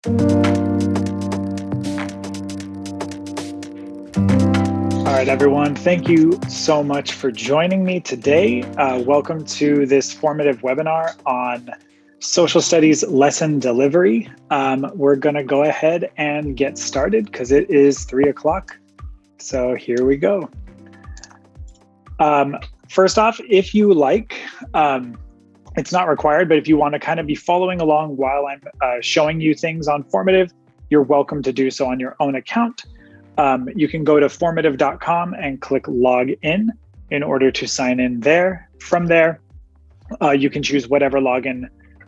All right, everyone. Thank you so much for joining me today. Welcome to this formative webinar on social studies lesson delivery. We're going to go ahead and get started because it is 3 o'clock. So here we go. First off, if you like, it's not required, but if you want to kind of be following along while I'm showing you things on Formative, you're welcome to do so on your own account. You can go to formative.com and click log in order to sign in there. From there, you can choose whatever login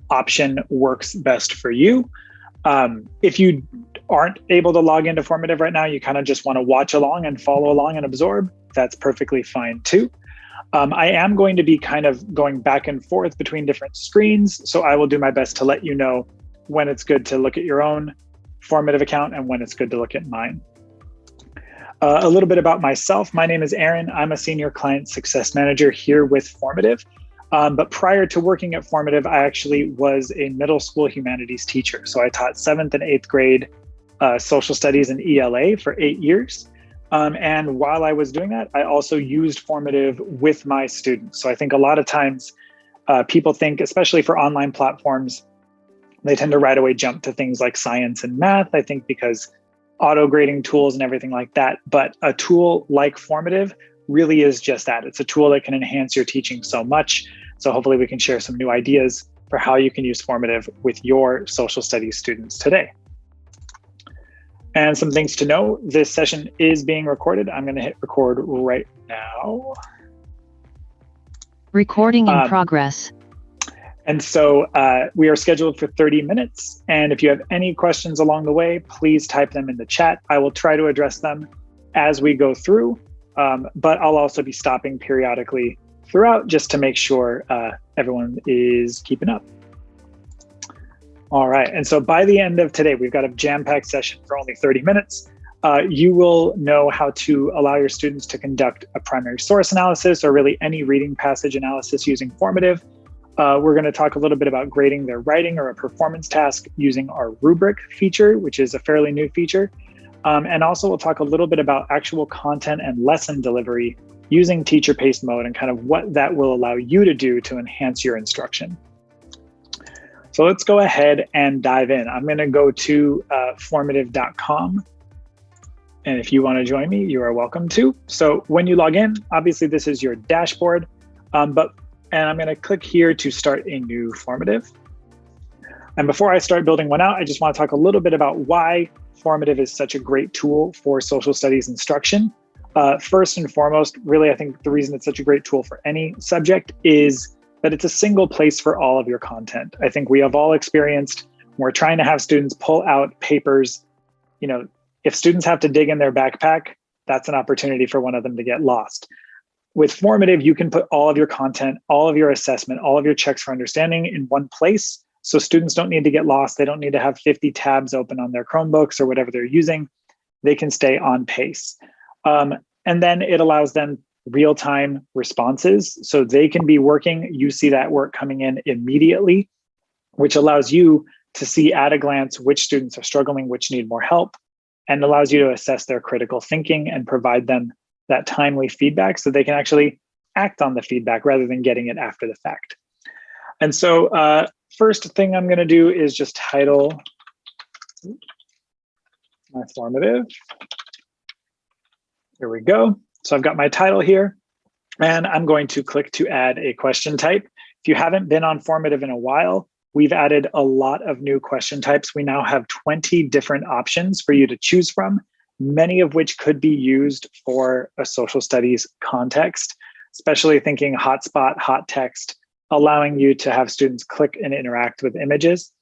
option works best for you. If you aren't able to log into Formative right now, you kind of just want to watch along and follow along and absorb, that's perfectly fine too. I am going to be kind of going back and forth between different screens, so I will do my best to let you know when it's good to look at your own Formative account and when it's good to look at mine. A little bit about myself. My name is Aaron. I'm a senior client success manager here with Formative. But prior to working at Formative, I actually was a middle school humanities teacher. So I taught 7th and 8th grade social studies and ELA for 8 years. And while I was doing that, I also used Formative with my students. So I think a lot of times people think, especially for online platforms, they tend to right away jump to things like science and math, I think because auto grading tools and everything like that. But a tool like Formative really is just that. It's a tool that can enhance your teaching so much. So hopefully we can share some new ideas for how you can use Formative with your social studies students today. And some things to know, this session is being recorded. I'm going to hit record right now. Recording in progress. And so we are scheduled for 30 minutes. And if you have any questions along the way, please type them in the chat. I will try to address them as we go through, but I'll also be stopping periodically throughout just to make sure everyone is keeping up. All right, and so by the end of today, we've got a jam-packed session for only 30 minutes. You will know how to allow your students to conduct a primary source analysis or really any reading passage analysis using Formative. We're going to talk a little bit about grading their writing or a performance task using our Rubric feature, which is a fairly new feature. And also we'll talk a little bit about actual content and lesson delivery using teacher paced mode and kind of what that will allow you to do to enhance your instruction. So let's go ahead and dive in. I'm going to go to formative.com. And if you want to join me, you are welcome to. So when you log in, obviously this is your dashboard, and I'm going to click here to start a new Formative. And before I start building one out, I just want to talk a little bit about why Formative is such a great tool for social studies instruction. First and foremost, really, I think the reason it's such a great tool for any subject is that it's a single place for all of your content. I think we have all experienced, we're trying to have students pull out papers. You know, if students have to dig in their backpack, that's an opportunity for one of them to get lost. With Formative, you can put all of your content, all of your assessment, all of your checks for understanding in one place. So students don't need to get lost. They don't need to have 50 tabs open on their Chromebooks or whatever they're using. They can stay on pace. And then it allows them real-time responses. So they can be working. You see that work coming in immediately, which allows you to see at a glance which students are struggling, which need more help, and allows you to assess their critical thinking and provide them that timely feedback so they can actually act on the feedback rather than getting it after the fact. And so first thing I'm going to do is just title my Formative. Here we go. So I've got my title here, and I'm going to click to add a question type. If you haven't been on Formative in a while, we've added a lot of new question types. We now have 20 different options for you to choose from, many of which could be used for a social studies context, especially thinking hotspot, hot text, allowing you to have students click and interact with images.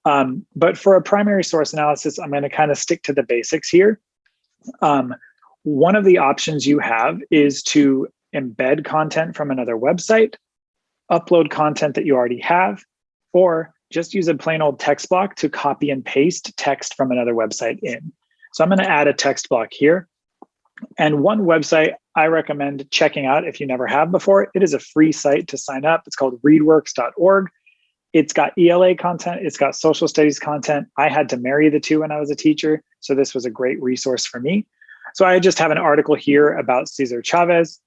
But for a primary source analysis, I'm going to kind of stick to the basics here. One of the options you have is to embed content from another website, upload content that you already have, or just use a plain old text block to copy and paste text from another website in. So I'm going to add a text block here. And one website I recommend checking out if you never have before, it is a free site to sign up. It's called readworks.org. It's got ELA content, it's got social studies content. I had to marry the two when I was a teacher, so this was a great resource for me. So I just have an article here about Cesar Chavez.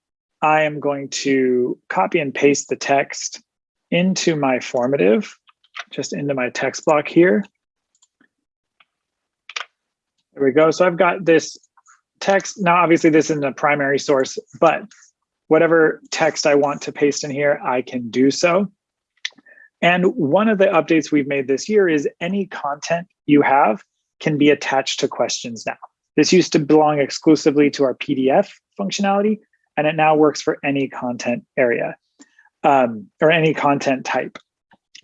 I am going to copy and paste the text into my formative, just into my text block here. There we go. So I've got this text. Now, obviously, this isn't a primary source, but whatever text I want to paste in here, I can do so. And one of the updates we've made this year is any content you have can be attached to questions now. This used to belong exclusively to our PDF functionality, and it now works for any content area or any content type.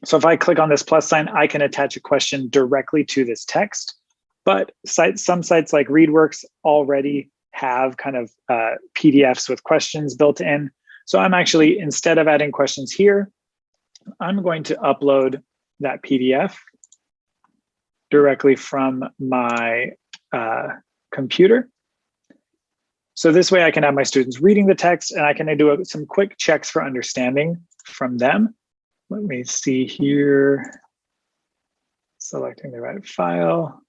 So if I click on this plus sign, I can attach a question directly to this text. But some sites like Readworks already have kind of PDFs with questions built in. So I'm actually, instead of adding questions here, I'm going to upload that PDF directly from my computer. So this way I can have my students reading the text and I can do some quick checks for understanding from them. Let me see here, selecting the right file.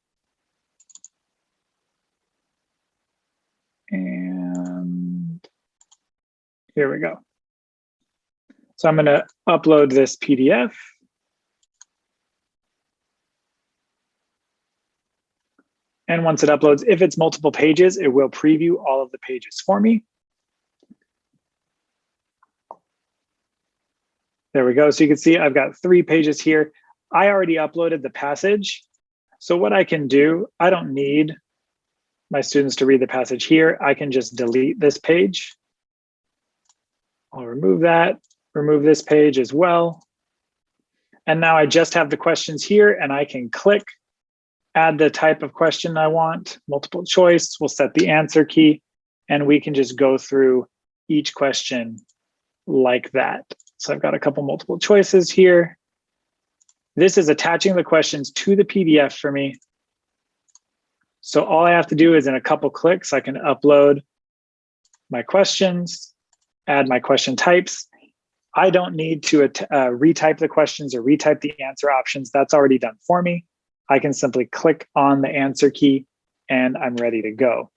And here we go. So I'm going to upload this PDF. And once it uploads, if it's multiple pages, it will preview all of the pages for me. There we go. So you can see I've got 3 pages here. I already uploaded the passage. So what I can do, I don't need my students to read the passage here. I can just delete this page. I'll remove that, remove this page as well. And now I just have the questions here and I can click, add the type of question I want, multiple choice, we'll set the answer key, and we can just go through each question like that. So I've got a couple multiple choices here. This is attaching the questions to the PDF for me. So all I have to do is in a couple clicks, I can upload my questions, add my question types. I don't need to retype the questions or retype the answer options. That's already done for me. I can simply click on the answer key and I'm ready to go.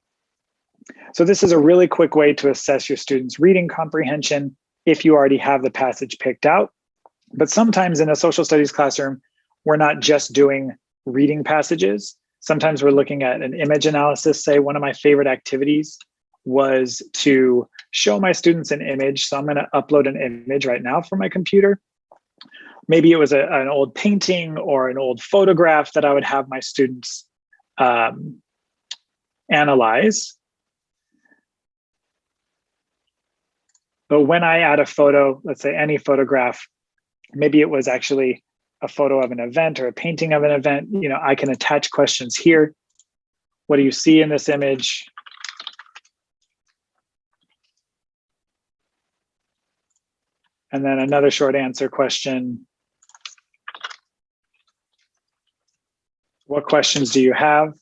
So this is a really quick way to assess your students' reading comprehension if you already have the passage picked out. But sometimes in a social studies classroom, we're not just doing reading passages. Sometimes we're looking at an image analysis. Say one of my favorite activities was to show my students an image. So I'm going to upload an image right now from my computer. Maybe it was an old painting or an old photograph that I would have my students analyze. But when I add a photo, let's say any photograph, maybe it was actually a photo of an event or a painting of an event, I can attach questions here. What do you see in this image? And then another short answer question. What questions do you have?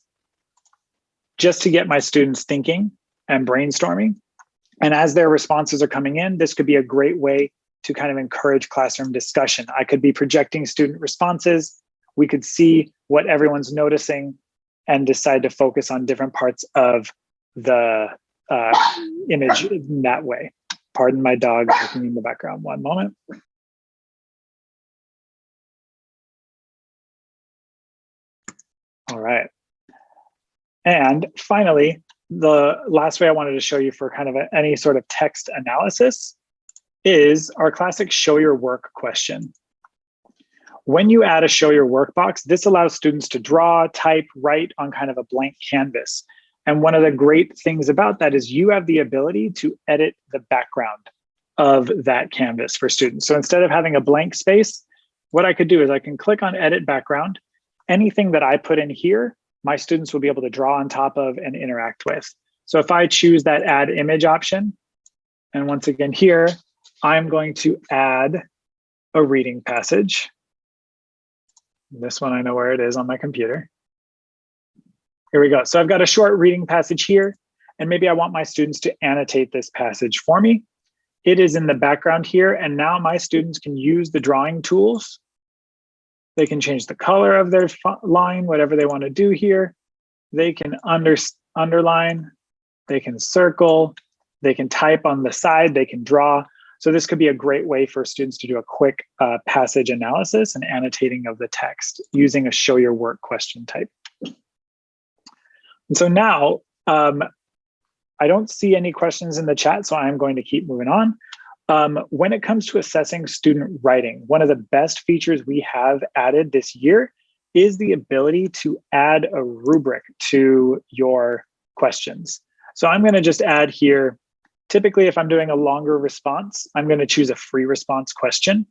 Just to get my students thinking and brainstorming. And as their responses are coming in, this could be a great way to kind of encourage classroom discussion. I could be projecting student responses. We could see what everyone's noticing and decide to focus on different parts of the image in that way. Pardon my dog barking in the background, one moment. All right. And finally, the last way I wanted to show you for kind of any sort of text analysis is our classic show your work question. When you add a show your work box, this allows students to draw, type, write on kind of a blank canvas. And one of the great things about that is you have the ability to edit the background of that canvas for students. So instead of having a blank space, what I could do is I can click on edit background. Anything that I put in here, my students will be able to draw on top of and interact with. So if I choose that add image option, and once again here, I'm going to add a reading passage. This one, I know where it is on my computer. Here we go. So I've got a short reading passage here, and maybe I want my students to annotate this passage for me. It is in the background here, and now my students can use the drawing tools They can change the color of their line, whatever they want to do here. They can underline, they can circle, they can type on the side, they can draw. So this could be a great way for students to do a quick passage analysis and annotating of the text using a show your work question type. And so now, I don't see any questions in the chat, so I'm going to keep moving on. When it comes to assessing student writing, one of the best features we have added this year is the ability to add a rubric to your questions. So I'm going to just add here, typically if I'm doing a longer response, I'm going to choose a free response question.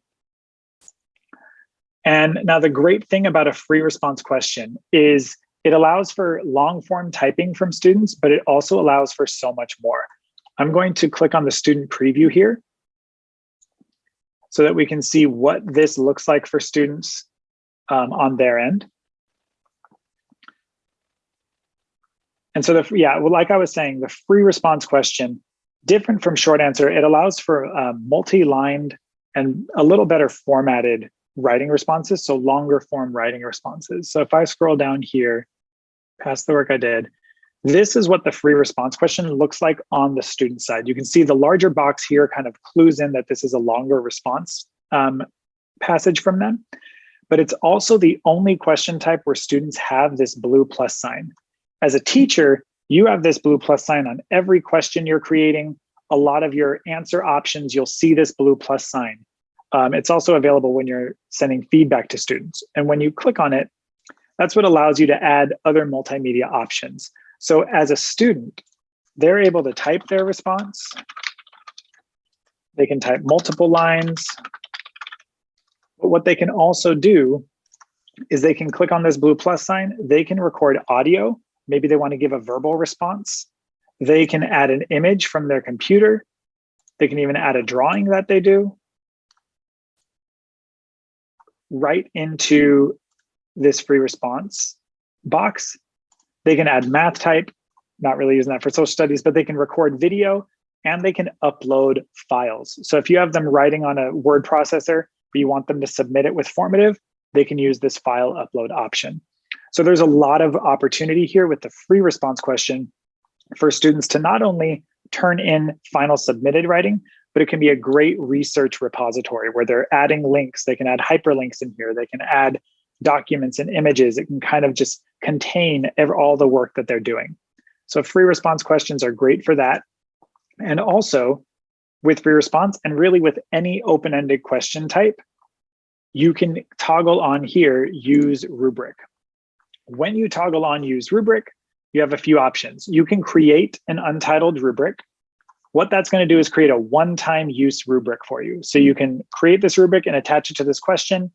And now the great thing about a free response question is it allows for long form typing from students, but it also allows for so much more. I'm going to click on the student preview here so that we can see what this looks like for students on their end. And so, like I was saying, the free response question, different from short answer, it allows for multi-lined and a little better formatted writing responses, so longer form writing responses. So if I scroll down here, past the work I did, this is what the free response question looks like on the student side. You can see the larger box here kind of clues in that this is a longer response passage from them, but it's also the only question type where students have this blue plus sign. As a teacher, you have this blue plus sign on every question you're creating. A lot of your answer options, you'll see this blue plus sign. It's also available when you're sending feedback to students. And when you click on it, that's what allows you to add other multimedia options. So as a student, they're able to type their response. They can type multiple lines. But what they can also do is they can click on this blue plus sign. They can record audio. Maybe they want to give a verbal response. They can add an image from their computer. They can even add a drawing that they do right into this free response box. They can add math type, not really using that for social studies, but they can record video and they can upload files. So if you have them writing on a word processor, but you want them to submit it with Formative, they can use this file upload option. So there's a lot of opportunity here with the free response question for students to not only turn in final submitted writing, but it can be a great research repository where they're adding links. They can add hyperlinks in here. They can add documents and images. It can kind of just contain all the work that they're doing. So free response questions are great for that. And also with free response and really with any open-ended question type, you can toggle on here, use rubric. When you toggle on use rubric, you have a few options. You can create an untitled rubric. What that's going to do is create a one-time use rubric for you. So you can create this rubric and attach it to this question,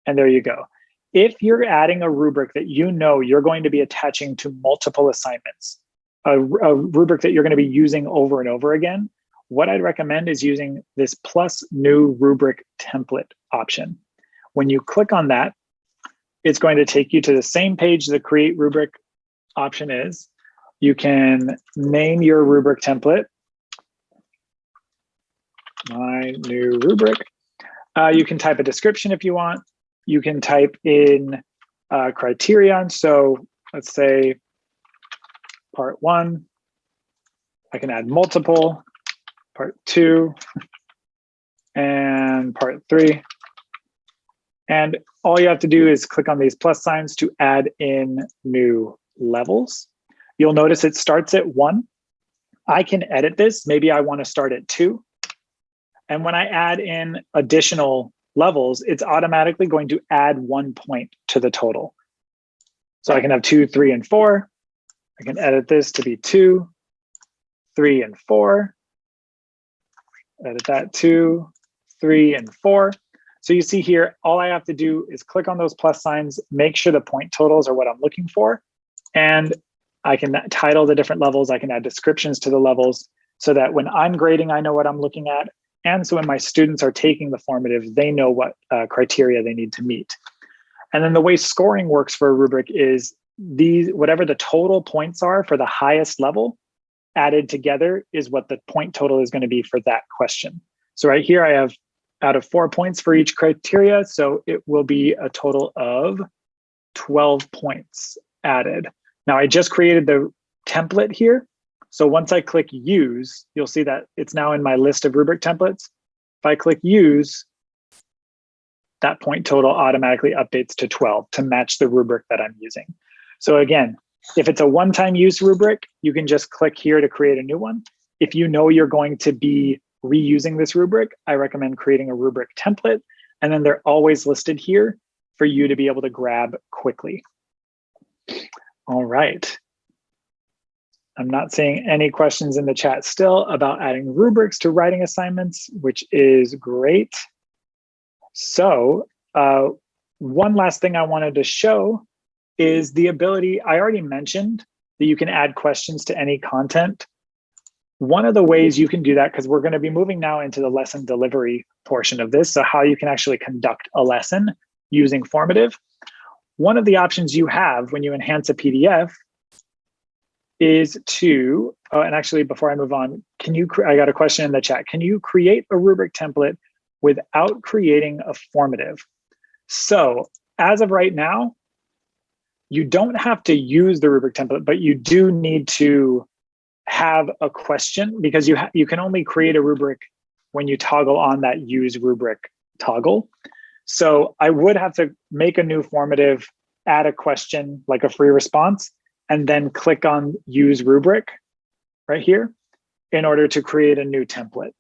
and there you go. If you're adding a rubric that you know you're going to be attaching to multiple assignments, a rubric that you're going to be using over and over again, what I'd recommend is using this plus new rubric template option. When you click on that, it's going to take you to the same page the create rubric option is. You can name your rubric template, my new rubric. You can type a description if you want. You can type in criterion. So let's say part 1. I can add multiple, part 2, and part 3. And all you have to do is click on these plus signs to add in new levels. You'll notice it starts at 1. I can edit this. Maybe I want to start at 2. And when I add in additional levels, it's automatically going to add 1 point to the total. So I can have 2, 3, and 4. I can edit this to be 2, 3, and 4. Edit that 2, 3, and 4. So you see here, all I have to do is click on those plus signs, make sure the point totals are what I'm looking for. And I can title the different levels. I can add descriptions to the levels so that when I'm grading, I know what I'm looking at. And so when my students are taking the formative, they know what criteria they need to meet. And then the way scoring works for a rubric is whatever the total points are for the highest level added together is what the point total is going to be for that question. So right here, I have out of 4 points for each criteria. So it will be a total of 12 points added. Now I just created the template here. So once I click use, you'll see that it's now in my list of rubric templates. If I click use, that point total automatically updates to 12 to match the rubric that I'm using. So again, if it's a one-time use rubric, you can just click here to create a new one. If you know you're going to be reusing this rubric, I recommend creating a rubric template, and then they're always listed here for you to be able to grab quickly. All right. I'm not seeing any questions in the chat still about adding rubrics to writing assignments, which is great. So one last thing I wanted to show is the ability, I already mentioned that you can add questions to any content. One of the ways you can do that, because we're going to be moving now into the lesson delivery portion of this, so how you can actually conduct a lesson using Formative. One of the options you have when you enhance a PDF is to, and actually before I move on, I got a question in the chat. Can you create a rubric template without creating a formative? So as of right now, you don't have to use the rubric template, but you do need to have a question, because you can only create a rubric when you toggle on that use rubric toggle. So I would have to make a new formative, add a question like a free response, and then click on use rubric right here in order to create a new template.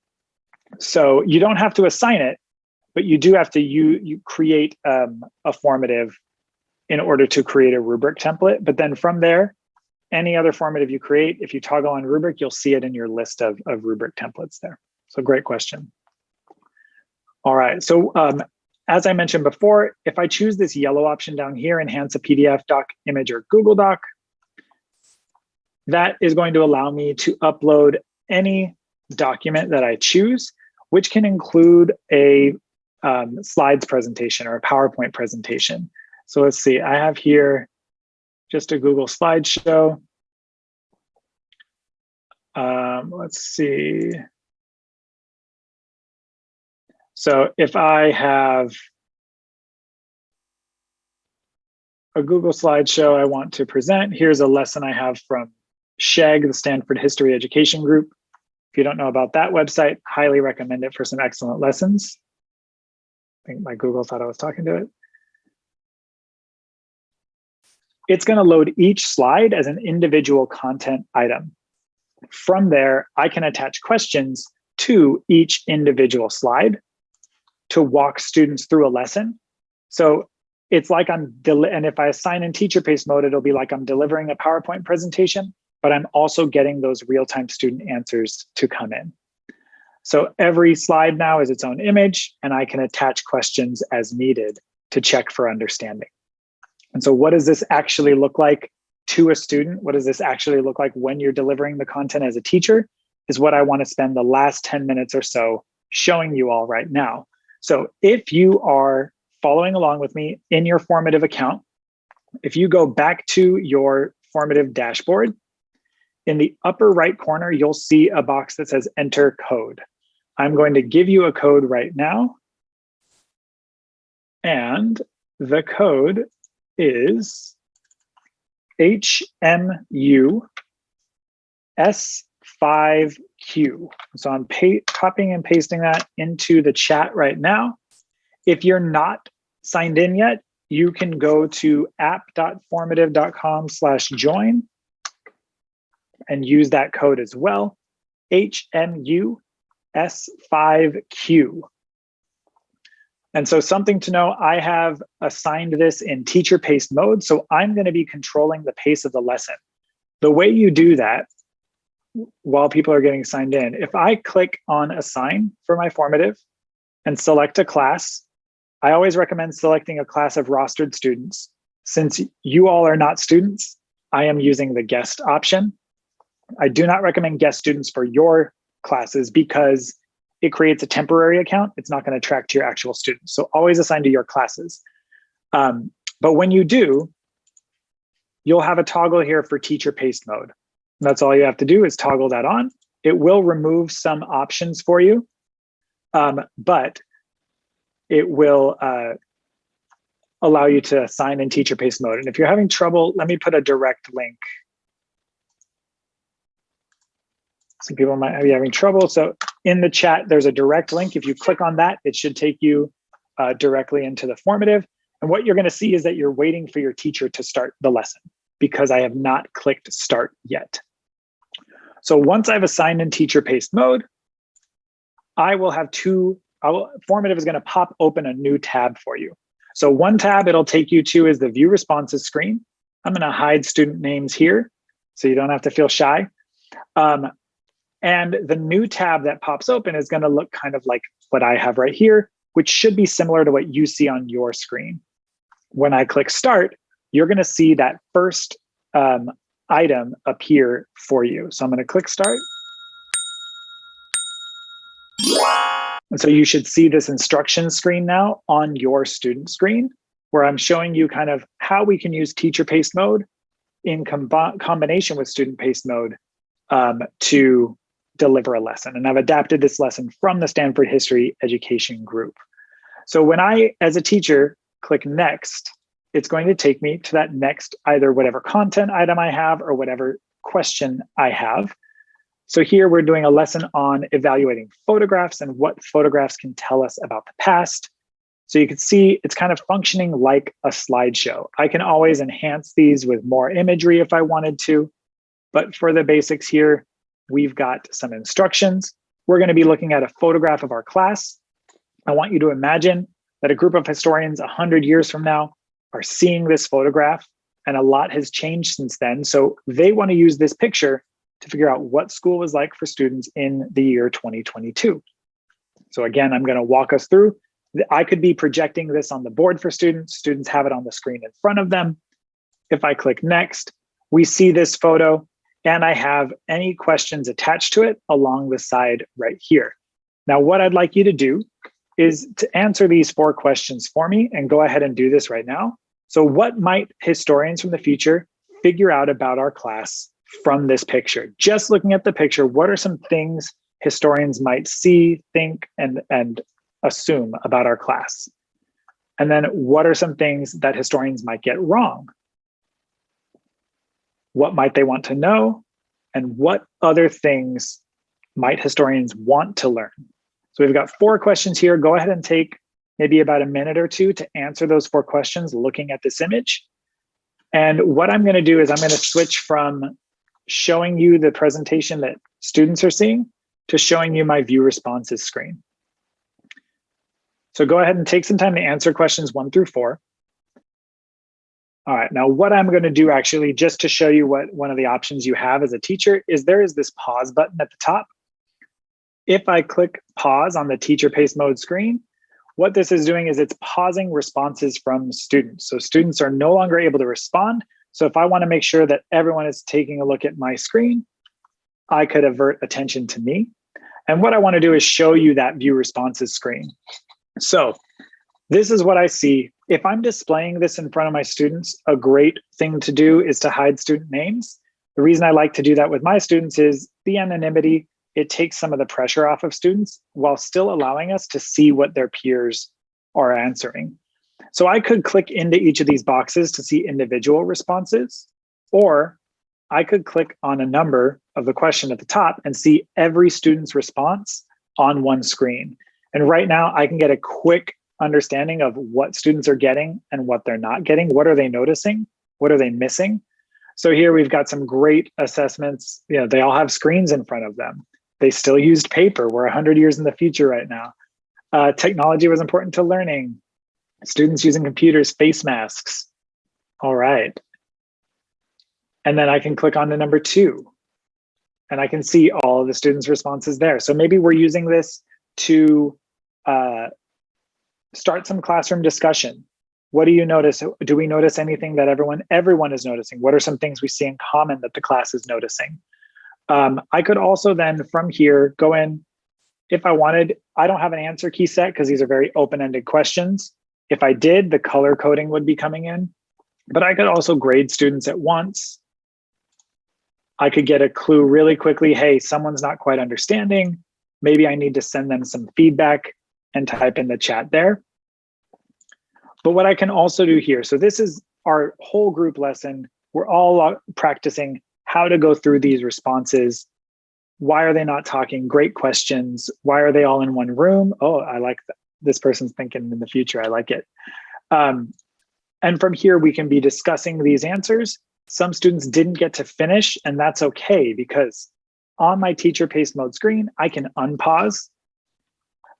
So you don't have to assign it, but you do have to you create a formative in order to create a rubric template. But then from there, any other formative you create, if you toggle on rubric, you'll see it in your list of rubric templates there. So great question. All right, so as I mentioned before, if I choose this yellow option down here, enhance a PDF, doc, image, or Google Doc, that is going to allow me to upload any document that I choose, which can include a slides presentation or a PowerPoint presentation. So let's see, I have here just a Google slideshow. Let's see. So if I have a Google slideshow I want to present, here's a lesson I have from SHEG, the Stanford History Education Group. If you don't know about that website, highly recommend it for some excellent lessons. I think my Google thought I was talking to it. It's going to load each slide as an individual content item. From there, I can attach questions to each individual slide to walk students through a lesson. So it's like and if I assign in teacher pace mode, it'll be like I'm delivering a PowerPoint presentation, but I'm also getting those real-time student answers to come in. So every slide now is its own image, and I can attach questions as needed to check for understanding. And so what does this actually look like to a student? What does this actually look like when you're delivering the content as a teacher is what I want to spend the last 10 minutes or so showing you all right now. So if you are following along with me in your Formative account, if you go back to your Formative dashboard, in the upper right corner, you'll see a box that says enter code. I'm going to give you a code right now. And the code is HMU S5Q. So I'm copying and pasting that into the chat right now. If you're not signed in yet, you can go to app.formative.com/join and use that code as well, HMU S5Q. And so something to know, I have assigned this in teacher paced mode, so I'm going to be controlling the pace of the lesson. The way you do that while people are getting signed in, if I click on assign for my formative and select a class, I always recommend selecting a class of rostered students. Since you all are not students, I am using the guest option. I do not recommend guest students for your classes because it creates a temporary account. It's not going to track to your actual students. So always assign to your classes. But when you do, you'll have a toggle here for teacher paced mode. And that's all you have to do is toggle that on. It will remove some options for you. But it will allow you to assign in teacher pace mode. And if you're having trouble, let me put a direct link. Some people might be having trouble. So in the chat, there's a direct link. If you click on that, it should take you directly into the formative. And what you're going to see is that you're waiting for your teacher to start the lesson because I have not clicked start yet. So once I've assigned in teacher pace mode, I will have formative is going to pop open a new tab for you. So one tab it'll take you to is the view responses screen. I'm going to hide student names here so you don't have to feel shy. And the new tab that pops open is going to look kind of like what I have right here, which should be similar to what you see on your screen. When I click start, you're going to see that first item appear for you. So I'm going to click start. And so you should see this instruction screen now on your student screen, where I'm showing you kind of how we can use teacher pace mode in combination with student pace mode to deliver a lesson. And I've adapted this lesson from the Stanford History Education group. So when I, as a teacher, click next, it's going to take me to that next, either whatever content item I have or whatever question I have. So here we're doing a lesson on evaluating photographs and what photographs can tell us about the past. So you can see it's kind of functioning like a slideshow. I can always enhance these with more imagery if I wanted to, but for the basics here, we've got some instructions. We're going to be looking at a photograph of our class. I want you to imagine that a group of historians 100 years from now are seeing this photograph, and a lot has changed since then. So they want to use this picture to figure out what school was like for students in the year 2022. So again, I'm going to walk us through. I could be projecting this on the board for students. Students have it on the screen in front of them. If I click next, we see this photo, and I have any questions attached to it along the side right here. Now, what I'd like you to do is to answer these 4 questions for me, and go ahead and do this right now. So what might historians from the future figure out about our class from this picture? Just looking at the picture, what are some things historians might see, think, and assume about our class? And then what are some things that historians might get wrong? What might they want to know? And what other things might historians want to learn? So we've got 4 questions here. Go ahead and take maybe about a minute or 2 to answer those 4 questions looking at this image. And what I'm going to do is I'm going to switch from showing you the presentation that students are seeing to showing you my view responses screen. So go ahead and take some time to answer questions 1 through 4. All right, now what I'm going to do actually, just to show you what one of the options you have as a teacher is, there is this pause button at the top. If I click pause on the teacher pace mode screen, what this is doing is it's pausing responses from students. So students are no longer able to respond. So if I want to make sure that everyone is taking a look at my screen, I could avert attention to me. And what I want to do is show you that view responses screen. So this is what I see. If I'm displaying this in front of my students, a great thing to do is to hide student names. The reason I like to do that with my students is the anonymity. It takes some of the pressure off of students while still allowing us to see what their peers are answering. So I could click into each of these boxes to see individual responses, or I could click on a number of the question at the top and see every student's response on one screen. And right now I can get a quick understanding of what students are getting and what they're not getting. What are they noticing? What are they missing? So here we've got some great assessments. You know, they all have screens in front of them. They still used paper. We're 100 years in the future right now. Technology was important to learning. Students using computers, face masks. All right. And then I can click on the number 2 and I can see all of the students' responses there. So maybe we're using this to start some classroom discussion. What do you notice? Do we notice anything that everyone is noticing? What are some things we see in common that the class is noticing? I could also then from here go in, if I wanted, I don't have an answer key set because these are very open-ended questions. If I did, the color coding would be coming in, but I could also grade students at once. I could get a clue really quickly. Hey, someone's not quite understanding. Maybe I need to send them some feedback and type in the chat there. But what I can also do here, so this is our whole group lesson. We're all practicing how to go through these responses. Why are they not talking? Great questions. Why are they all in one room? Oh, I like that. This person's thinking in the future. I like it. And from here, we can be discussing these answers. Some students didn't get to finish, and that's okay, because on my teacher paste mode screen, I can unpause.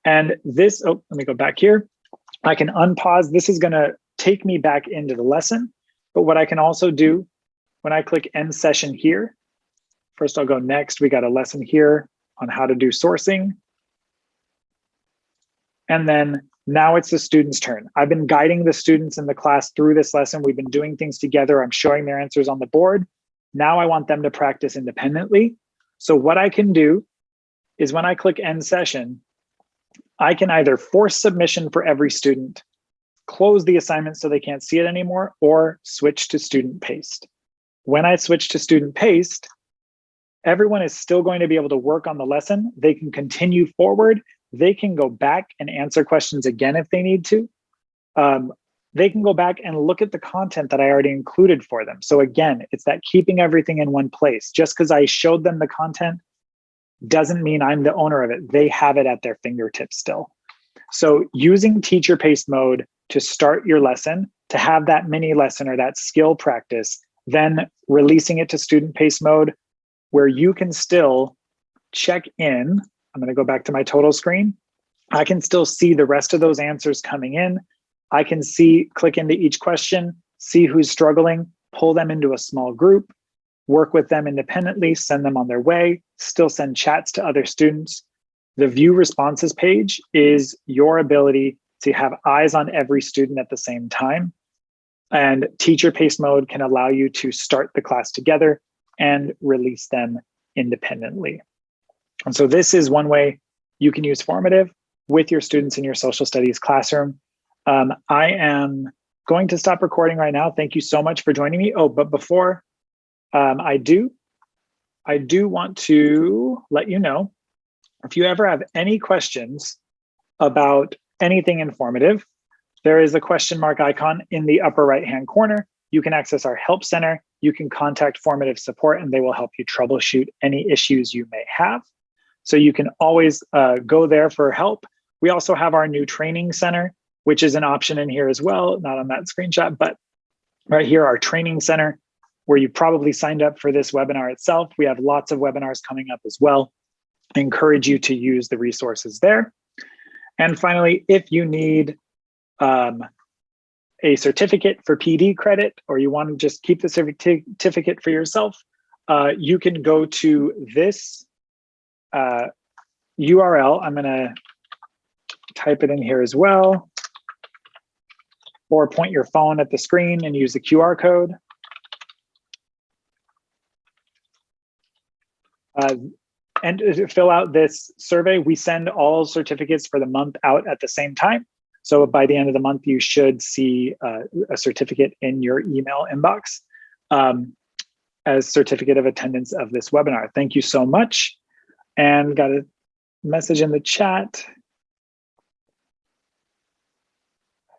And this, let me go back here. I can unpause. This is gonna take me back into the lesson. But what I can also do when I click end session here, first I'll go next. We got a lesson here on how to do sourcing. And then now it's the student's turn. I've been guiding the students in the class through this lesson. We've been doing things together. I'm showing their answers on the board. Now I want them to practice independently. So what I can do is when I click end session, I can either force submission for every student, close the assignment so they can't see it anymore, or switch to student paste. When I switch to student paste, everyone is still going to be able to work on the lesson. They can continue forward. They can go back and answer questions again if they need to. They can go back and look at the content that I already included for them. So again, it's that keeping everything in one place. Just because I showed them the content doesn't mean I'm the owner of it. They have it at their fingertips still. So using teacher paste mode to start your lesson, to have that mini lesson or that skill practice, then releasing it to student paste mode where you can still check in. I'm going to go back to my total screen. I can still see the rest of those answers coming in. I can click into each question, see who's struggling, pull them into a small group, work with them independently, send them on their way, still send chats to other students. The view responses page is your ability to have eyes on every student at the same time. And teacher paste mode can allow you to start the class together and release them independently. And so this is one way you can use Formative with your students in your social studies classroom. I am going to stop recording right now. Thank you so much for joining me. Oh, but before I do want to let you know, if you ever have any questions about anything informative, there is a question mark icon in the upper right-hand corner. You can access our help center. You can contact Formative support and they will help you troubleshoot any issues you may have. So you can always go there for help. We also have our new training center, which is an option in here as well, not on that screenshot, but right here, our training center, where you probably signed up for this webinar itself. We have lots of webinars coming up as well. I encourage you to use the resources there. And finally, if you need a certificate for PD credit, or you want to just keep the certificate for yourself, you can go to this URL. I'm going to type it in here as well, or point your phone at the screen and use the QR code. And to fill out this survey, we send all certificates for the month out at the same time. So by the end of the month, you should see a certificate in your email inbox as certificate of attendance of this webinar. Thank you so much. And got a message in the chat.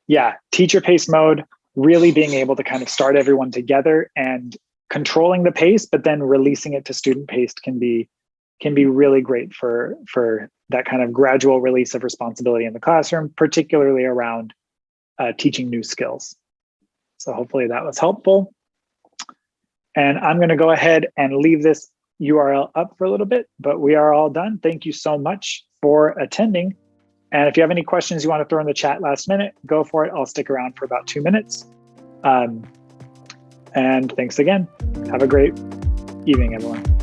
Yeah, teacher pace mode, really being able to kind of start everyone together and controlling the pace, but then releasing it to student pace can be really great for that kind of gradual release of responsibility in the classroom, particularly around teaching new skills. So hopefully that was helpful. And I'm going to go ahead and leave this URL up for a little bit, but we are all done. Thank you so much for attending. And if you have any questions you want to throw in the chat last minute, go for it. I'll stick around for about 2 minutes. And thanks again. Have a great evening, everyone.